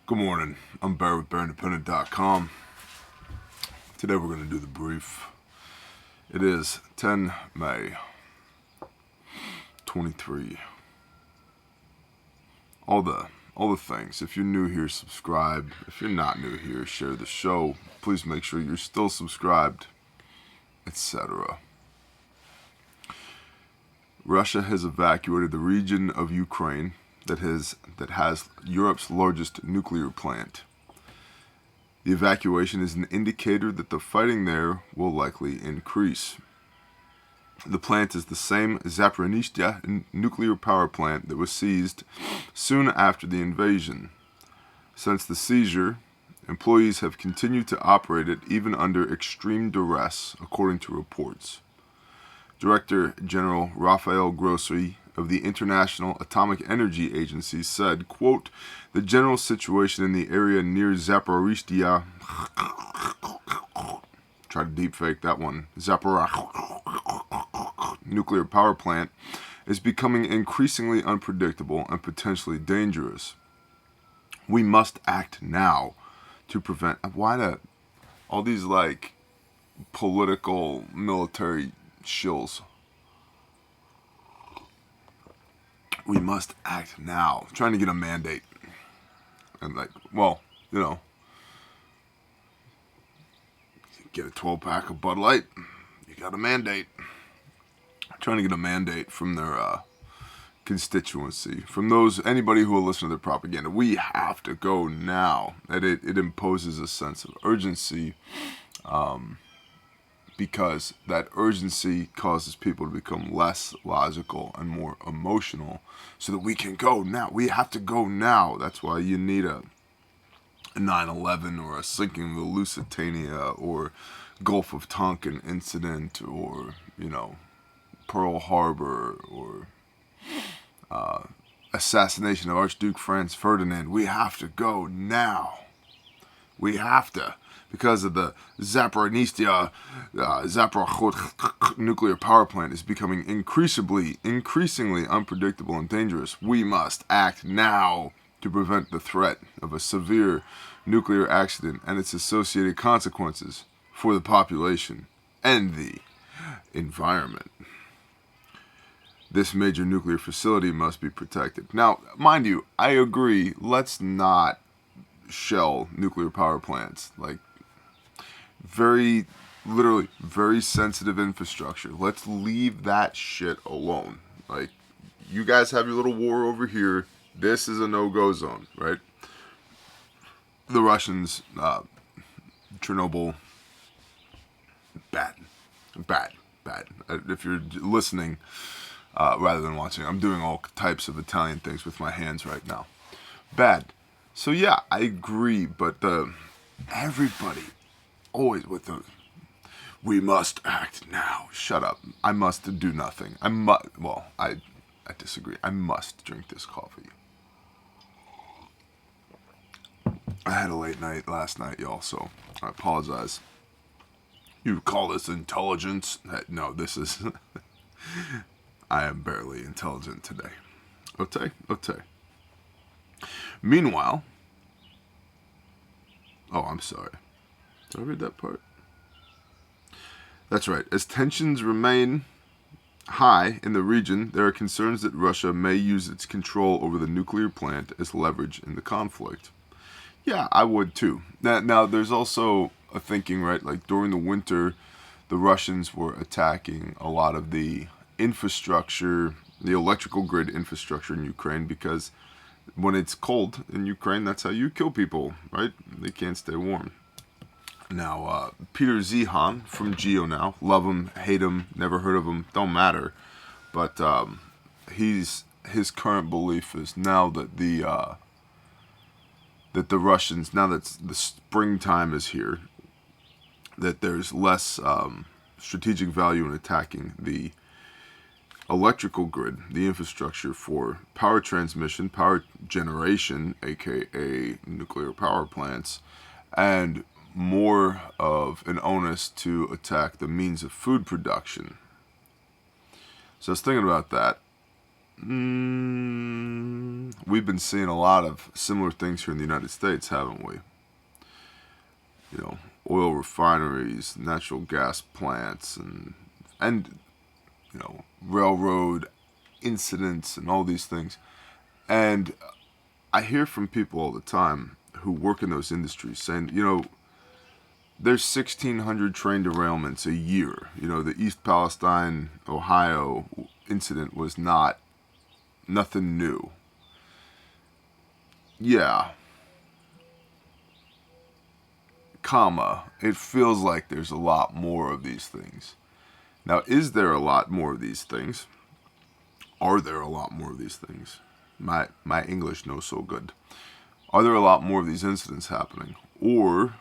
Good morning. I'm Barry with Preparedness.com. Today we're going to do the brief. It is 10 May 23. All the things. If you're new here, subscribe. If you're not new here, share the show. Please make sure you're still subscribed, etc. Russia has evacuated the region of Ukraine that has Europe's largest nuclear plant. The evacuation is an indicator that the fighting there will likely increase. The plant is the same Zaporizhzhia nuclear power plant that was seized soon after the invasion. Since the seizure, employees have continued to operate it even under extreme duress, according to reports. Director General Rafael Grossi of the International Atomic Energy Agency said, quote, "The general situation in the area near Zaporizhzhia," try to deep fake that one, Zaporizhzhia nuclear power plant is becoming increasingly unpredictable and potentially dangerous. We must act now to prevent, why all these political military shills. We must act now. Trying to get a mandate. And get a 12-pack of Bud Light. You got a mandate. Trying to get a mandate from their constituency. From anybody who will listen to their propaganda. We have to go now. And it imposes a sense of urgency. Because that urgency causes people to become less logical and more emotional so that we can go now. We have to go now. That's why you need a 9/11 or a sinking of the Lusitania or Gulf of Tonkin incident or, Pearl Harbor or assassination of Archduke Franz Ferdinand. We have to go now. We have to. Because of the Zaporizhzhia nuclear power plant is becoming increasingly unpredictable and dangerous. We must act now to prevent the threat of a severe nuclear accident and its associated consequences for the population and the environment. This major nuclear facility must be protected. Now, mind you, I agree, let's not shell nuclear power plants. Very sensitive infrastructure. Let's leave that shit alone. You guys have your little war over here. This is a no-go zone, right? The Russians, Chernobyl, bad. If you're listening rather than watching, I'm doing all types of Italian things with my hands right now. Bad. So yeah, I agree, but everybody always with we must act now. Shut up. I must do nothing. I disagree. I must drink this coffee. I had a late night last night, y'all, so I apologize. You call this intelligence? No, this is... I am barely intelligent today. Ote. Meanwhile... Oh, I'm sorry. Did I read that part? That's right. As tensions remain high in the region, there are concerns that Russia may use its control over the nuclear plant as leverage in the conflict. Yeah, I would too. Now there's also a thinking, right? During the winter, the Russians were attacking a lot of the infrastructure, the electrical grid infrastructure in Ukraine, because when it's cold in Ukraine, that's how you kill people, right? They can't stay warm. Now, Peter Zihan from Geo now, love him, hate him, never heard of him, don't matter. But his current belief is now that the Russians, now that the springtime is here, that there's less strategic value in attacking the electrical grid, the infrastructure for power transmission, power generation, aka nuclear power plants, and more of an onus to attack the means of food production. So I was thinking about that, we've been seeing a lot of similar things here in the United States, haven't we? You know, oil refineries, natural gas plants, and you know, railroad incidents and all these things. And I hear from people all the time who work in those industries saying, you know, there's 1,600 train derailments a year. You know, the East Palestine, Ohio incident was nothing new. Yeah. Comma. It feels like there's a lot more of these things. Now, is there a lot more of these things? Are there a lot more of these things? My English no so good. Are there a lot more of these incidents happening? Or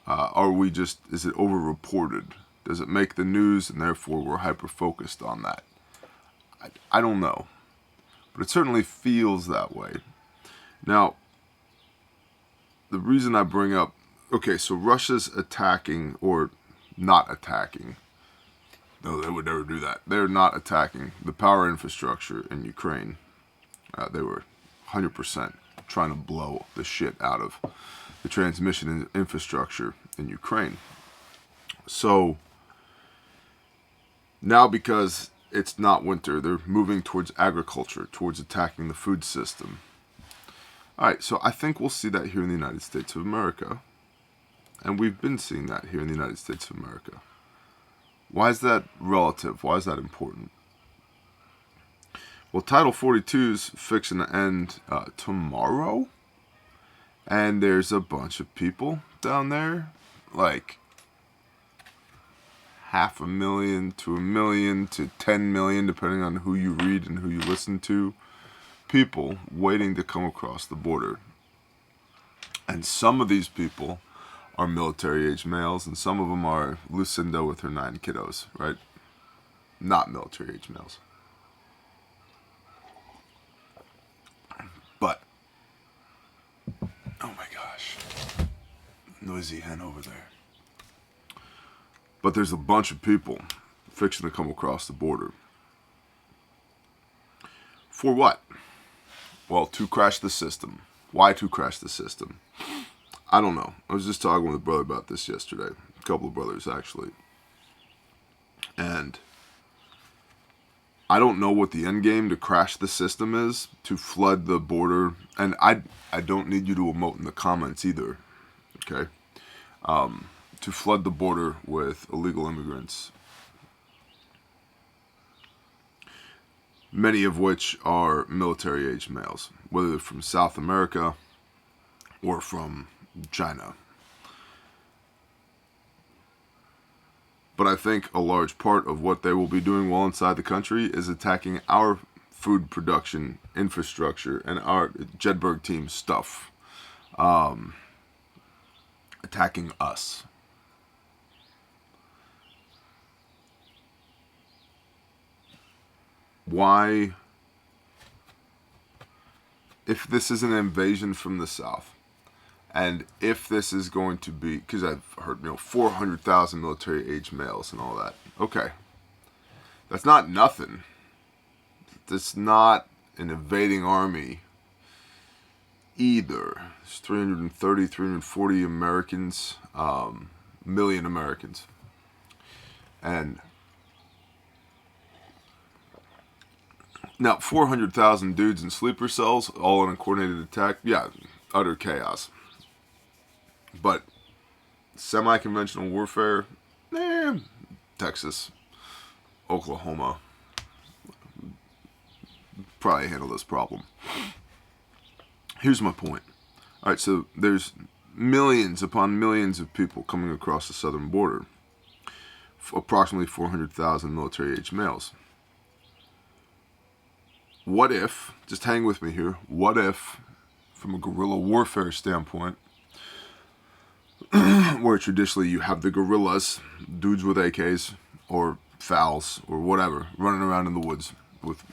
is it over-reported? Does it make the news and therefore we're hyper-focused on that? I don't know. But it certainly feels that way. Now, the reason I bring up, okay, so Russia's attacking, or not attacking. No, they would never do that. They're not attacking the power infrastructure in Ukraine. They were 100% trying to blow the shit out of the transmission infrastructure in Ukraine. So now, because it's not winter, they're moving towards agriculture, towards attacking the food system. All right, so I think we'll see that here in the United States of America. And we've been seeing that here in the United States of America. Why is that relative? Why is that important? Well, Title 42 is fixing to end tomorrow. And there's a bunch of people down there, like 500,000 to 1 million to 10 million, depending on who you read and who you listen to, people waiting to come across the border. And some of these people are military-age males, and some of them are Lucinda with her 9 kiddos, right? Not military-age males. But, oh my gosh, noisy hen over there. But there's a bunch of people fixing to come across the border. For what? Well, to crash the system. Why to crash the system? I don't know. I was just talking with a brother about this yesterday. A couple of brothers, actually. And I don't know what the end game to crash the system is, to flood the border. And I don't need you to emote in the comments either, okay? To flood the border with illegal immigrants. Many of which are military-age males, whether they're from South America or from China. But I think a large part of what they will be doing while inside the country is attacking our food production infrastructure and our Jedburgh team stuff. Attacking us. Why, if this is an invasion from the South, and if this is going to be, because I've heard, 400,000 military-age males and all that. Okay. That's not nothing. That's not an invading army either. There's 330, 340 Americans, million Americans. And now, 400,000 dudes in sleeper cells, all in a coordinated attack. Yeah, utter chaos. But semi-conventional warfare, Texas, Oklahoma, probably handle this problem. Here's my point. All right, so there's millions upon millions of people coming across the southern border. Approximately 400,000 military-age males. What if, just hang with me here, what if, from a guerrilla warfare standpoint, where traditionally you have the guerrillas, dudes with AKs or FALs or whatever, running around in the woods with,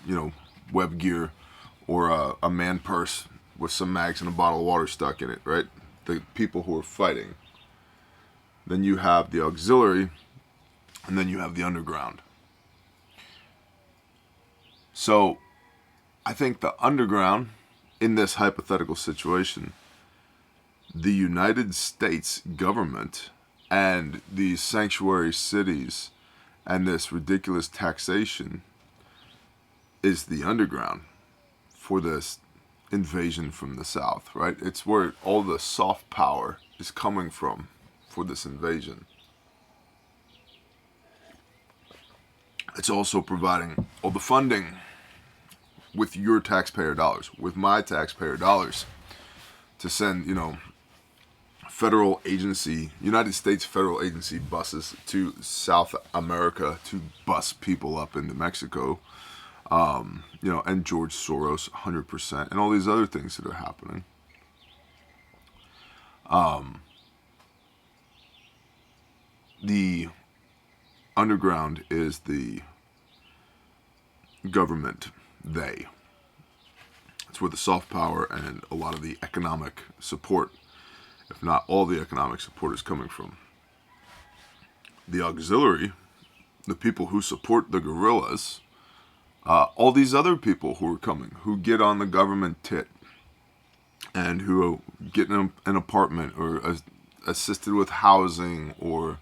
web gear or a man purse with some mags and a bottle of water stuck in it, right? The people who are fighting. Then you have the auxiliary, and then you have the underground. So I think the underground, in this hypothetical situation, the United States government and these sanctuary cities and this ridiculous taxation is the underground for this invasion from the south, right? It's where all the soft power is coming from for this invasion. It's also providing all the funding with your taxpayer dollars, with my taxpayer dollars, to send, federal agency, United States federal agency buses to South America to bus people up into Mexico, and George Soros, 100%, and all these other things that are happening. The underground is the government, they. It's where the soft power and a lot of the economic support, if not all the economic support, is coming from. The auxiliary, the people who support the guerrillas, all these other people who are coming, who get on the government tit and who get an apartment or assisted with housing, or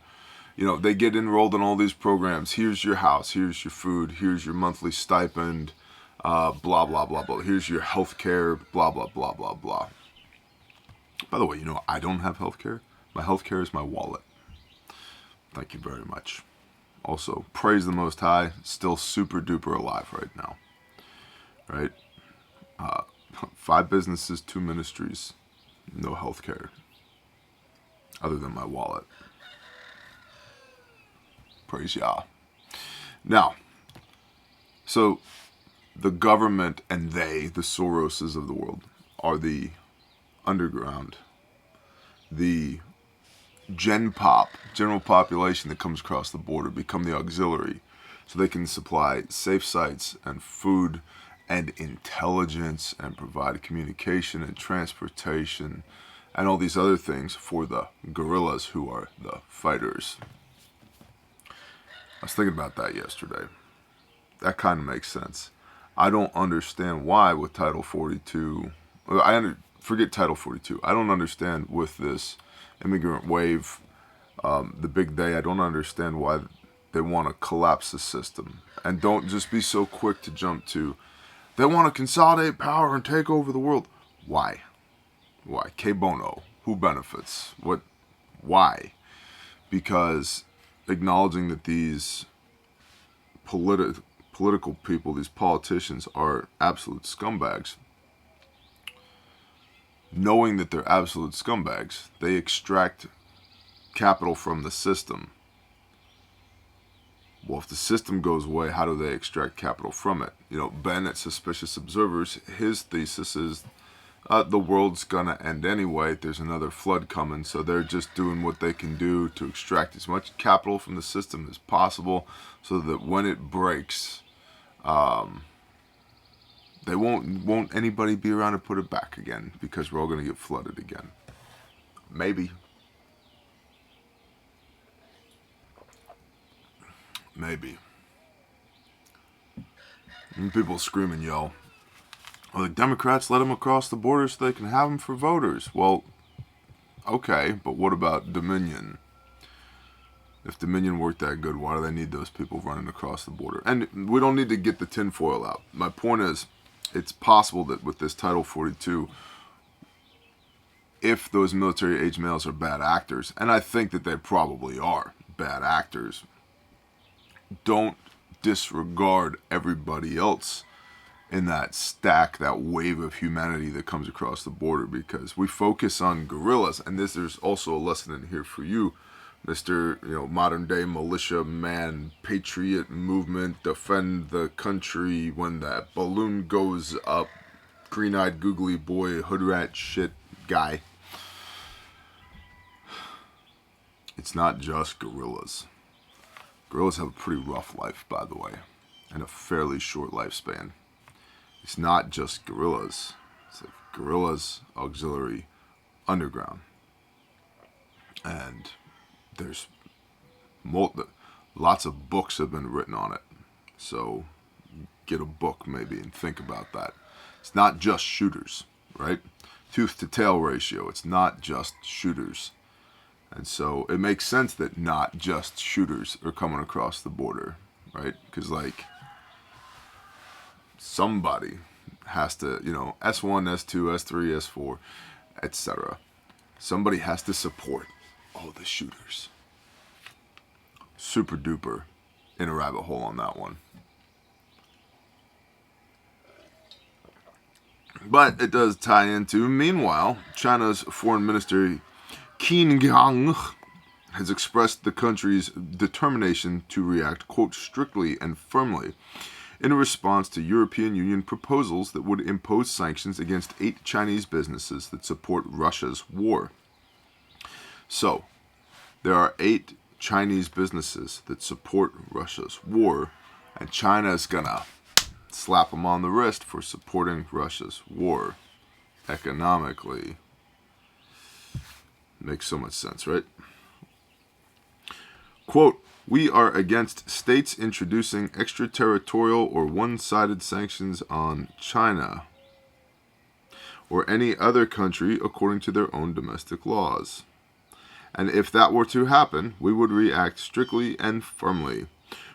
they get enrolled in all these programs. Here's your house, here's your food, here's your monthly stipend, blah, blah, blah, blah. Here's your health care, blah, blah, blah, blah, blah. By the way, I don't have health care. My health care is my wallet. Thank you very much. Also, praise the Most High, still super duper alive right now. Right? 5 businesses, 2 ministries, no health care. Other than my wallet. Praise Yah. Now, so the government and they, the Soroses of the world, are the underground. The general population that comes across the border, become the auxiliary, so they can supply safe sites and food and intelligence and provide communication and transportation and all these other things for the guerrillas, who are the fighters. I was thinking about that yesterday. That kind of makes sense. I don't understand why with Title 42, forget Title 42, I don't understand with this immigrant wave, the big day, I don't understand why they want to collapse the system. And don't just be so quick to jump to, they want to consolidate power and take over the world. Why? Why? Que bono? Who benefits? What? Why? Because acknowledging that these political people, these politicians, are absolute scumbags, knowing that they're absolute scumbags, they extract capital from the system. Well, if the system goes away, how do they extract capital from it? Ben at Suspicious Observers, his thesis is the world's gonna end anyway. There's another flood coming, so they're just doing what they can do to extract as much capital from the system as possible, so that when it breaks, they won't anybody be around to put it back again, because we're all gonna get flooded again. Maybe. And people scream and yell, well, the Democrats let them across the border so they can have them for voters. Well, okay, but what about Dominion? If Dominion worked that good, why do they need those people running across the border? And we don't need to get the tinfoil out. My point is, it's possible that with this Title 42, if those military-age males are bad actors, and I think that they probably are bad actors, don't disregard everybody else in that stack, that wave of humanity that comes across the border, because we focus on guerrillas, and there's also a lesson in here for you, Mr. Modern day militia man, patriot movement, defend the country when that balloon goes up, green-eyed googly boy, hood rat shit guy. It's not just guerrillas. Guerrillas have a pretty rough life, by the way, and a fairly short lifespan. It's not just guerrillas. It's like guerrillas, auxiliary, underground. And there's lots of books have been written on it. So get a book maybe and think about that. It's not just shooters, right? Tooth to tail ratio. It's not just shooters. And so it makes sense that not just shooters are coming across the border, right? Because, like, somebody has to, S1, S2, S3, S4, etc. Somebody has to support all the shooters. Super duper in a rabbit hole on that one. But it does tie into, meanwhile, China's foreign minister Qin Gang has expressed the country's determination to react, quote, strictly and firmly in response to European Union proposals that would impose sanctions against 8 Chinese businesses that support Russia's war. So, there are 8 Chinese businesses that support Russia's war, and China is gonna slap them on the wrist for supporting Russia's war economically. Makes so much sense, right? Quote, "We are against states introducing extraterritorial or one-sided sanctions on China or any other country according to their own domestic laws. And if that were to happen, we would react strictly and firmly.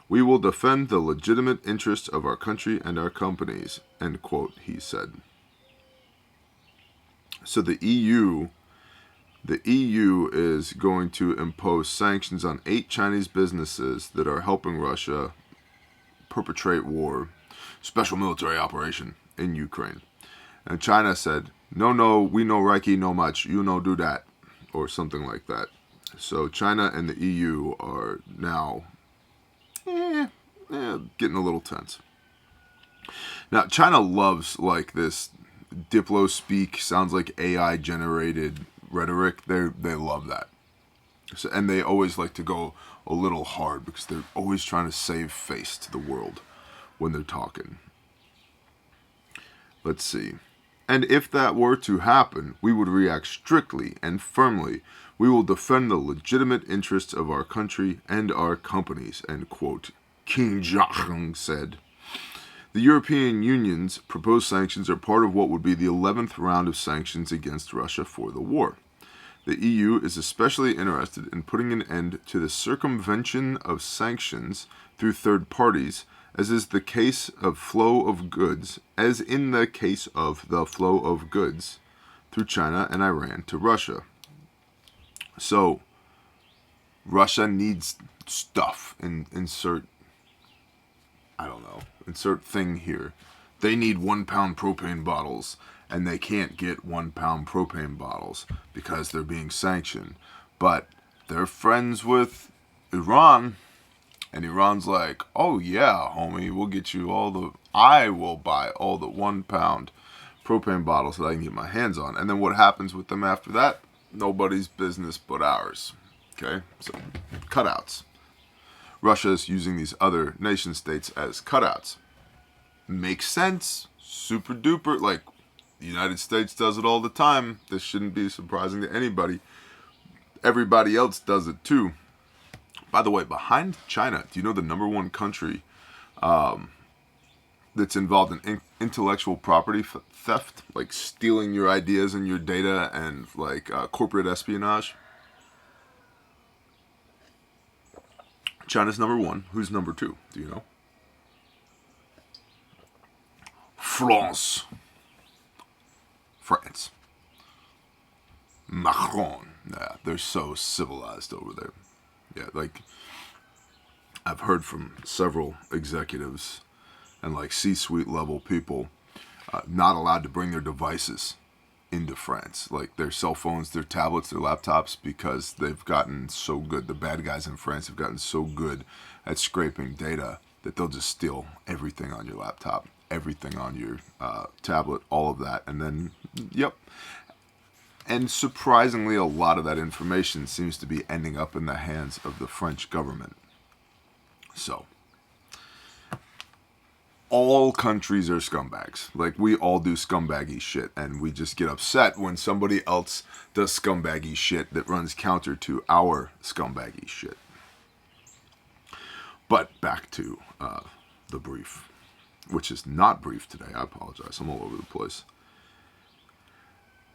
We will defend the legitimate interests of our country and our companies," end quote, he said. So the EU is going to impose sanctions on 8 Chinese businesses that are helping Russia perpetrate war, special military operation in Ukraine. And China said, no, we no Reiki, no much, you no do that, or something like that. So China and the EU are now getting a little tense. Now, China loves, like, this Diplo speak, sounds like AI generated rhetoric. They love that. So, and they always like to go a little hard because they're always trying to save face to the world when they're talking. Let's see. "And if that were to happen, we would react strictly and firmly. We will defend the legitimate interests of our country and our companies," end quote, King Jong said. The European Union's proposed sanctions are part of what would be the 11th round of sanctions against Russia for the war. The EU is especially interested in putting an end to the circumvention of sanctions through third parties, as in the case of the flow of goods through China and Iran to Russia. So, Russia needs stuff. Insert thing here. They need 1 pound propane bottles, and they can't get 1 pound propane bottles because they're being sanctioned. But they're friends with Iran, and Iran's like, "Oh yeah, homie, I will buy all the 1 pound propane bottles that I can get my hands on." And then what happens with them after that? Nobody's business but ours. Okay? So, cutouts. Russia is using these other nation states as cutouts. Makes sense. Super duper. Like, the United States does it all the time. This shouldn't be surprising to anybody. Everybody else does it too. By the way, behind China, do you know the number 1 country that's involved in intellectual property theft? Like stealing your ideas and your data and like corporate espionage? China's number 1. Who's number 2? Do you know? France. Macron. Yeah, they're so civilized over there. Yeah, like, I've heard from several executives and like C-suite level people not allowed to bring their devices into France, like their cell phones, their tablets, their laptops, because they've gotten so good. The bad guys in France have gotten so good at scraping data that they'll just steal everything on your laptop, everything on your tablet, all of that. And then, yep. And surprisingly, a lot of that information seems to be ending up in the hands of the French government. So, all countries are scumbags. Like, we all do scumbaggy shit, and we just get upset when somebody else does scumbaggy shit that runs counter to our scumbaggy shit. But back to the brief. which is not brief today. I apologize. I'm all over the place.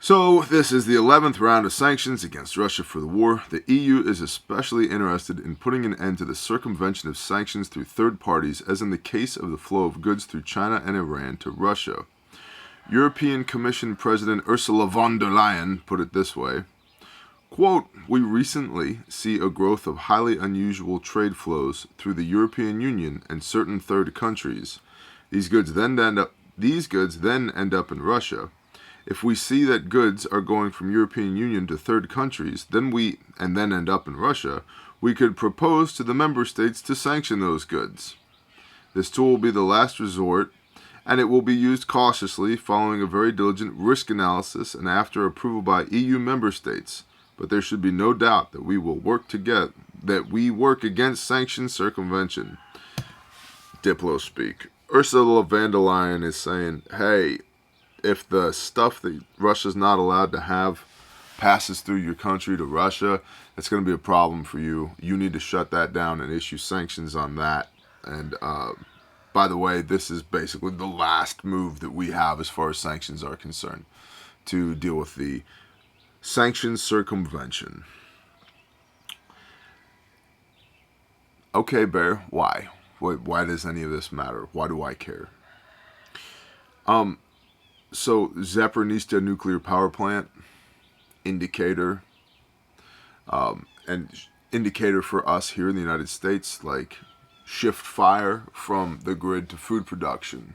So this is the 11th round of sanctions against Russia for the war. The EU is especially interested in putting an end to the circumvention of sanctions through third parties, as in the case of the flow of goods through China and Iran to Russia. European Commission President Ursula von der Leyen put it this way, quote, "We recently see a growth of highly unusual trade flows through the European Union and certain third countries. These goods then end up in Russia. If we see that goods are going from European Union to third countries, then end up in Russia, we could propose to the member states to sanction those goods. This tool will be the last resort, and it will be used cautiously, following a very diligent risk analysis and after approval by EU member states. But there should be no doubt that we work against sanction circumvention." Diplo speak. Ursula von der Leyen is saying, hey, if the stuff that Russia's not allowed to have passes through your country to Russia, it's going to be a problem for you. You need to shut that down and issue sanctions on that. And by the way, this is basically the last move that we have as far as sanctions are concerned to deal with the sanctions circumvention. Okay, Bear, why? Why does any of this matter? Why do I care? So Zaporizhzhia nuclear power plant, indicator, and indicator for us here in the United States, like shift fire from the grid to food production.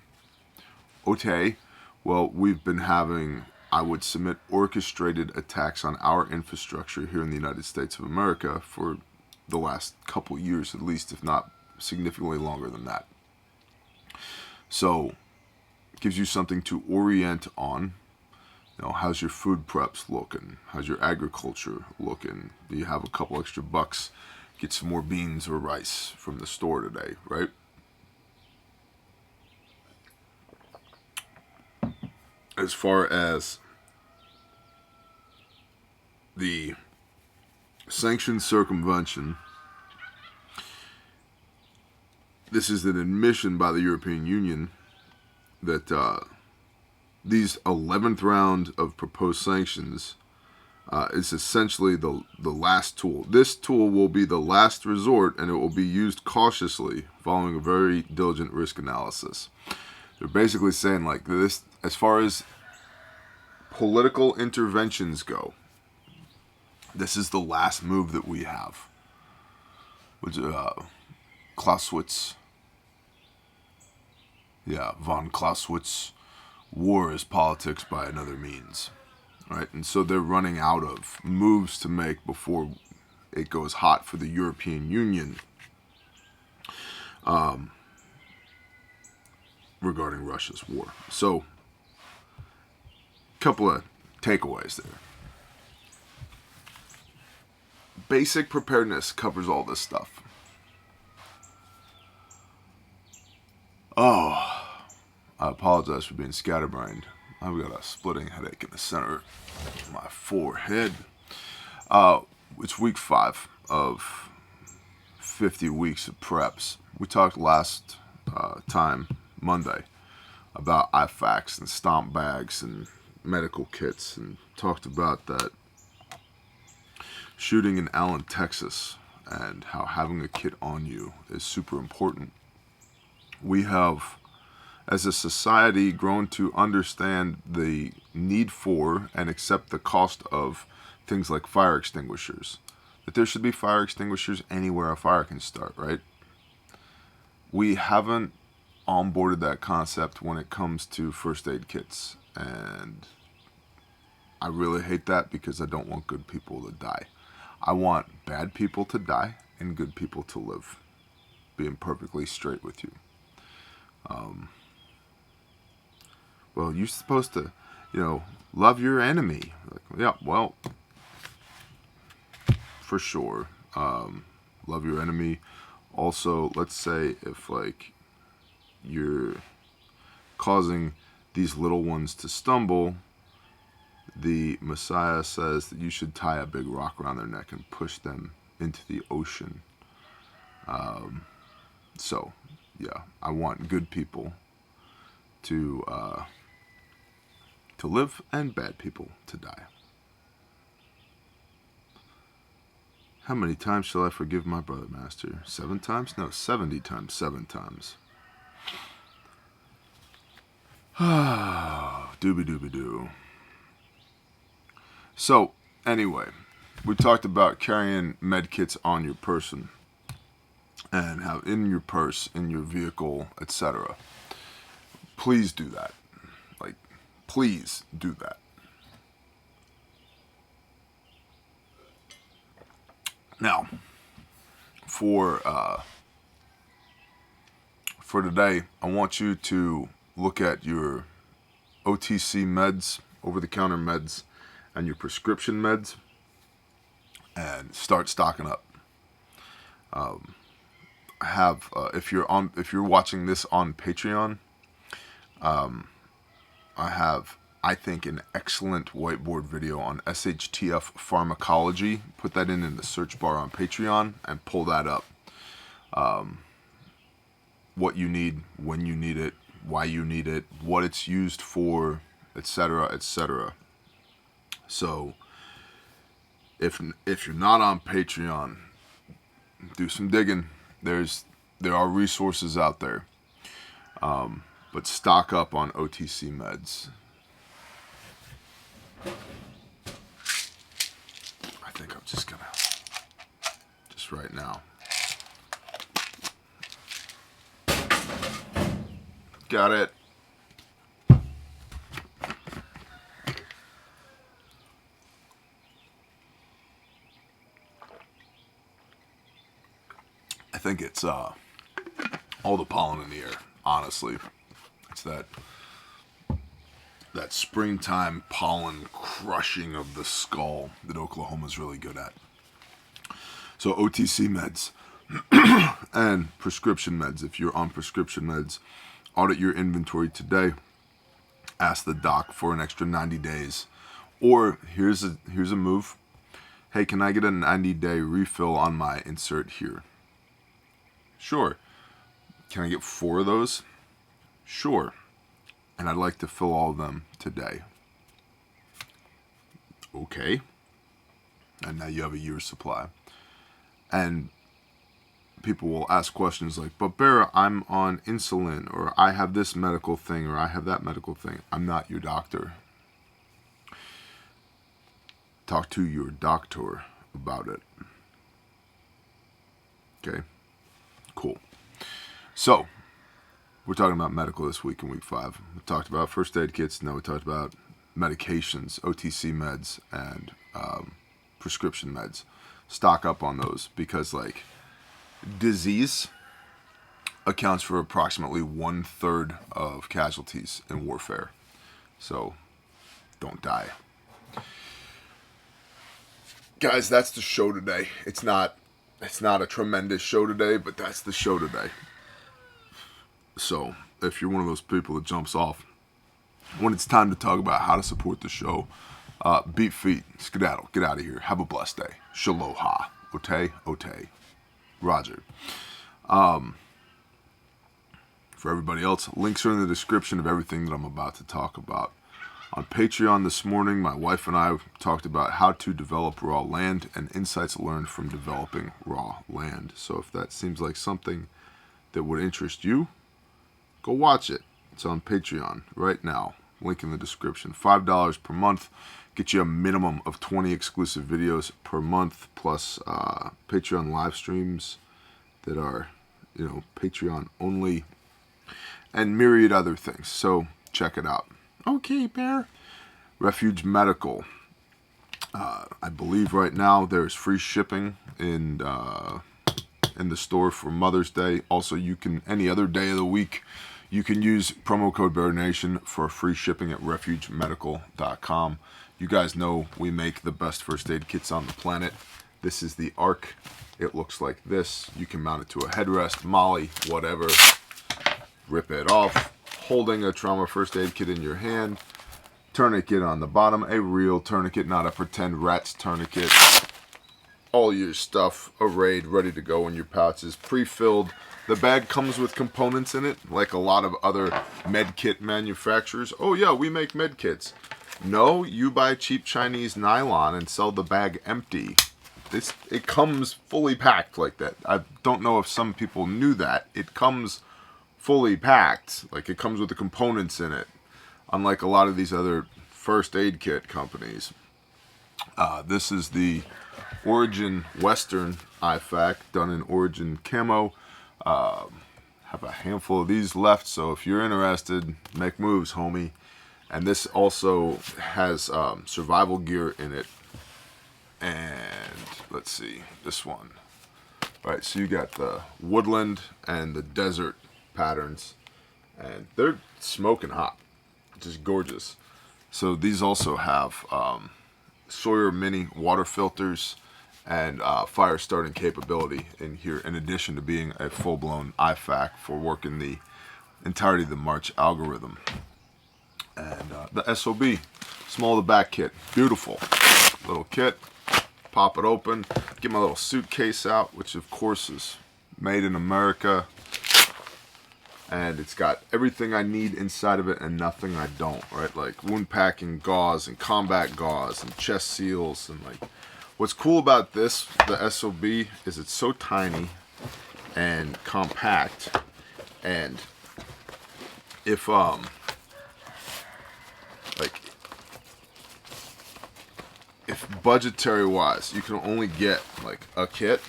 Okay, well, we've been having, I would submit, orchestrated attacks on our infrastructure here in the United States of America for the last couple years at least, if not significantly longer than that. So gives you something to orient on. You know, how's your food preps looking? How's your agriculture looking? Do you have a couple extra bucks? Get some more beans or rice from the store today, right? As far as the sanctions circumvention, this is an admission by the European Union that these 11th round of proposed sanctions is essentially the last tool. This tool will be the last resort, and it will be used cautiously, following a very diligent risk analysis. They're basically saying, like, this, as far as political interventions go, this is the last move that we have. Which Clausewitz. Yeah, von Clausewitz, war is politics by another means, right? And so they're running out of moves to make before it goes hot for the European Union regarding Russia's war. So, a couple of takeaways there. Basic preparedness covers all this stuff. Oh, I apologize for being scatterbrained. I've got a splitting headache in the center of my forehead. It's week 5 of 50 weeks of preps. We talked last time, Monday, about IFAKs and stomp bags and medical kits, and talked about that shooting in Allen, Texas, and how having a kit on you is super important. We have, as a society, grown to understand the need for and accept the cost of things like fire extinguishers. That there should be fire extinguishers anywhere a fire can start, right? We haven't onboarded that concept when it comes to first aid kits. And I really hate that, because I don't want good people to die. I want bad people to die and good people to live. Being perfectly straight with you. Well, you're supposed to, love your enemy. Like, yeah, well, for sure. Love your enemy. Also, let's say if, like, you're causing these little ones to stumble, the Messiah says that you should tie a big rock around their neck and push them into the ocean. So, yeah, I want good people to live and bad people to die. How many times shall I forgive my brother, Master? 7 times? No, 70 times, 7 times. Doobie-doobie-doo. So, anyway, we talked about carrying med kits on your person and have in your purse, in your vehicle, etc. Please do that. Like, please do that. Now, for today, I want you to look at your OTC meds, over-the-counter meds, and your prescription meds, and start stocking up. I have, if you're watching this on Patreon, I have, I think, an excellent whiteboard video on SHTF pharmacology. Put that in the search bar on Patreon and pull that up. What you need, when you need it, why you need it, what it's used for, etc., etc. So, if you're not on Patreon, do some digging. There are resources out there, but stock up on OTC meds. I think I'm just gonna, just right now. Got it. I think it's all the pollen in the air, honestly. It's that springtime pollen crushing of the skull that Oklahoma's really good at. So OTC meds and prescription meds. If you're on prescription meds, audit your inventory today. Ask the doc for an extra 90 days. Or here's a move. Hey, can I get a 90-day refill on my insert here? Sure. Can I get 4 of those? Sure. And I'd like to fill all of them today. Okay. And now you have a year's supply. And people will ask questions like, but Bear, I'm on insulin, or I have this medical thing, or I have that medical thing. I'm not your doctor. Talk to your doctor about it. Okay? Cool. So, we're talking about medical this week in week 5. We talked about first aid kits. Now we talked about medications, OTC meds, and prescription meds. Stock up on those because, like, disease accounts for approximately 1/3 of casualties in warfare. So, don't die. Guys, that's the show today. It's not a tremendous show today, but that's the show today. So, if you're one of those people that jumps off when it's time to talk about how to support the show, beat feet, skedaddle, get out of here. Have a blessed day. Shaloha. Ote. Roger. For everybody else, links are in the description of everything that I'm about to talk about. On Patreon this morning, my wife and I talked about how to develop raw land and insights learned from developing raw land. So if that seems like something that would interest you, go watch it. It's on Patreon right now. Link in the description. $5 per month. Get you a minimum of 20 exclusive videos per month, plus Patreon live streams that are, Patreon only, and myriad other things. So check it out. Okay, Bear. Refuge Medical. I believe right now there's free shipping in the store for Mother's Day. Also, you can, any other day of the week, you can use promo code BearNation for free shipping at refugemedical.com. You guys know we make the best first aid kits on the planet. This is the ARC. It looks like this. You can mount it to a headrest, molly, whatever. Rip it off. Holding a trauma first aid kit in your hand. Tourniquet on the bottom. A real tourniquet, not a pretend rat's tourniquet. all your stuff arrayed, ready to go in your pouches, pre-filled. The bag comes with components in it, like a lot of other med kit manufacturers. Oh yeah, we make med kits. No, you buy cheap Chinese nylon and sell the bag empty. It comes fully packed like that. I don't know if some people knew that. It comes fully packed. Like, it comes with the components in it. Unlike a lot of these other first aid kit companies. This is the Origin Western IFAC, done in Origin camo. Have a handful of these left, so if you're interested, make moves, homie. And this also has survival gear in it. And let's see, this one. All right, so you got the woodland and the desert patterns, and they're smoking hot, just gorgeous. So these also have Sawyer mini water filters and fire starting capability in here, in addition to being a full-blown IFAC for working the entirety of the March algorithm. And the SOB, small to back kit, beautiful little kit. Pop it open, get my little suitcase out, which of course is made in America. And it's got everything I need inside of it and nothing I don't, right? Like wound packing gauze and combat gauze and chest seals. And like, what's cool about this, the SOB, is it's so tiny and compact. And if, like, if budgetary wise, you can only get like a kit,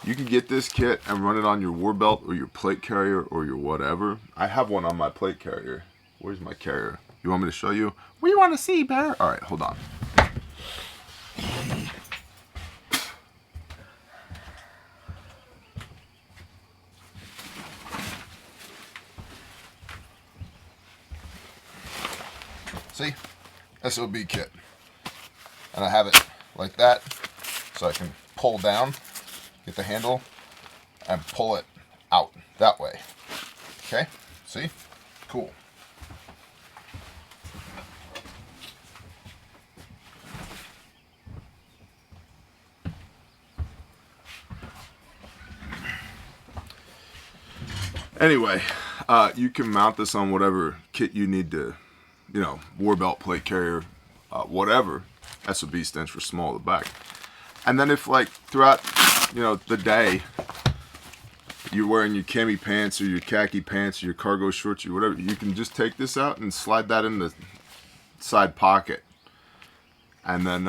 you can get this kit and run it on your war belt or your plate carrier or your whatever. I have one on my plate carrier. Where's my carrier? You want me to show you? We want to see, bear. All right, hold on. See? SOB kit. And I have it like that, so I can pull down, get the handle, and pull it out that way. Okay? See? Cool. Anyway, you can mount this on whatever kit you need to, you know, war belt, plate carrier, whatever. SOB stands for small at the back. And then if, like, throughout, you know, the day, you're wearing your cami pants or your khaki pants or your cargo shorts or whatever, you can just take this out and slide that in the side pocket. And then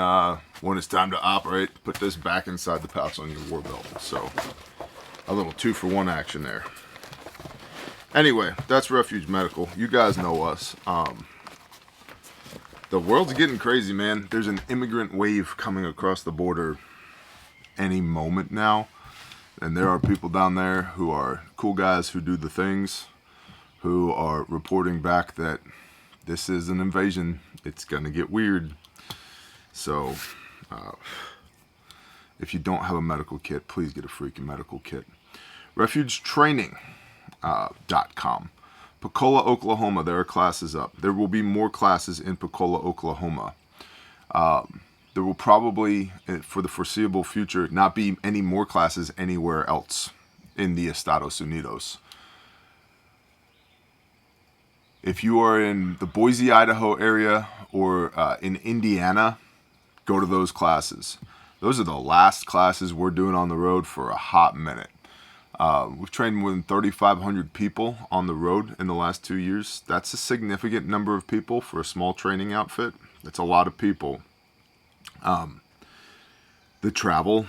when it's time to operate, put this back inside the pouch on your war belt. So a little 2-for-1 action there. Anyway, that's Refuge Medical. You guys know us. The world's getting crazy, man. There's an immigrant wave coming across the border any moment now. And there are people down there who are cool guys who do the things, who are reporting back that this is an invasion. It's going to get weird. So, if you don't have a medical kit, please get a freaking medical kit. RefugeTraining.com. Pensacola, Oklahoma, there are classes up. There will be more classes in Pensacola, Oklahoma. There will probably, for the foreseeable future, not be any more classes anywhere else in the Estados Unidos. If you are in the Boise, Idaho area or in Indiana, go to those classes. Those are the last classes we're doing on the road for a hot minute. We've trained more than 3,500 people on the road in the last 2 years. That's a significant number of people for a small training outfit. That's a lot of people. The travel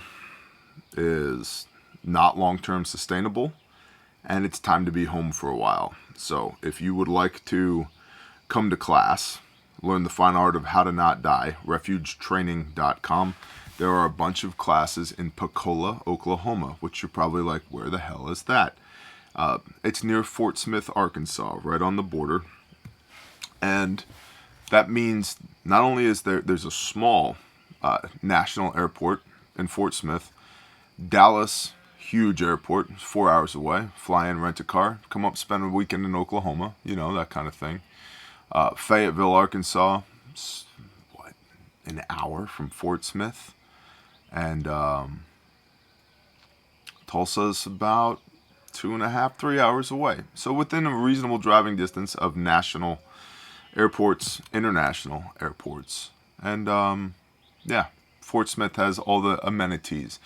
is not long-term sustainable, and it's time to be home for a while. So if you would like to come to class, learn the fine art of how to not die, refugetraining.com. There are a bunch of classes in Pensacola, Oklahoma, which you're probably like, where the hell is that? It's near Fort Smith, Arkansas, right on the border. And that means not only is there's a small national airport in Fort Smith, Dallas, huge airport, 4 hours away. Fly in, rent a car, come up, spend a weekend in Oklahoma, you know, that kind of thing. Fayetteville, Arkansas, what, an hour from Fort Smith. And Tulsa's about 2.5, 3 hours away. So within a reasonable driving distance of national airports, international airports. And yeah, Fort Smith has all the amenities.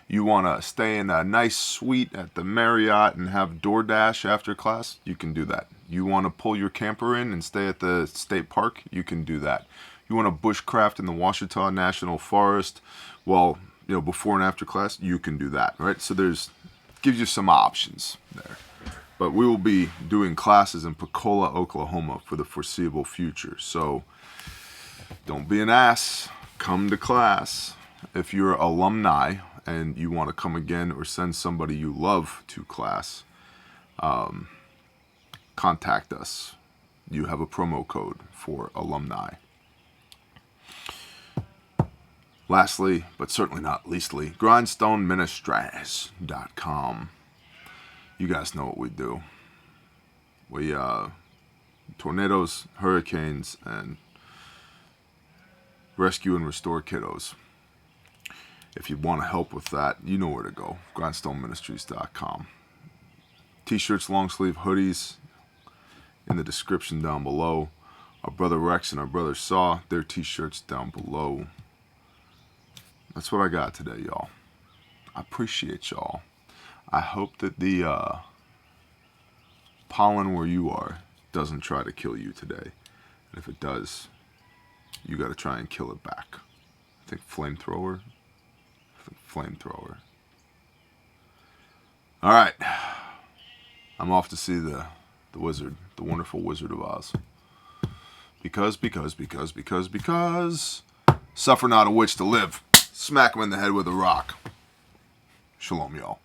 You want to stay in a nice suite at the Marriott and have DoorDash after class? You can do that. You want to pull your camper in and stay at the state park? You can do that. You want to bushcraft in the Ouachita National Forest? Well, before and after class, you can do that, right? So gives you some options there. But we will be doing classes in Pensacola, Oklahoma for the foreseeable future. So don't be an ass. Come to class. If you're alumni and you want to come again or send somebody you love to class, contact us. You have a promo code for alumni. Lastly, but certainly not leastly, grindstoneministries.com. You guys know what we do. We, tornadoes, hurricanes, and rescue and restore kiddos. If you want to help with that, you know where to go. grindstoneministries.com. T-shirts, long sleeve hoodies in the description down below. Our brother Rex and our brother Saw, their t-shirts down below. That's what I got today, y'all. I appreciate y'all. I hope that the pollen where you are doesn't try to kill you today. And if it does, you got to try and kill it back. I think flamethrower. All right. I'm off to see the wizard, the wonderful Wizard of Oz. Because, suffer not a witch to live. Smack him in the head with a rock. Shalom, y'all.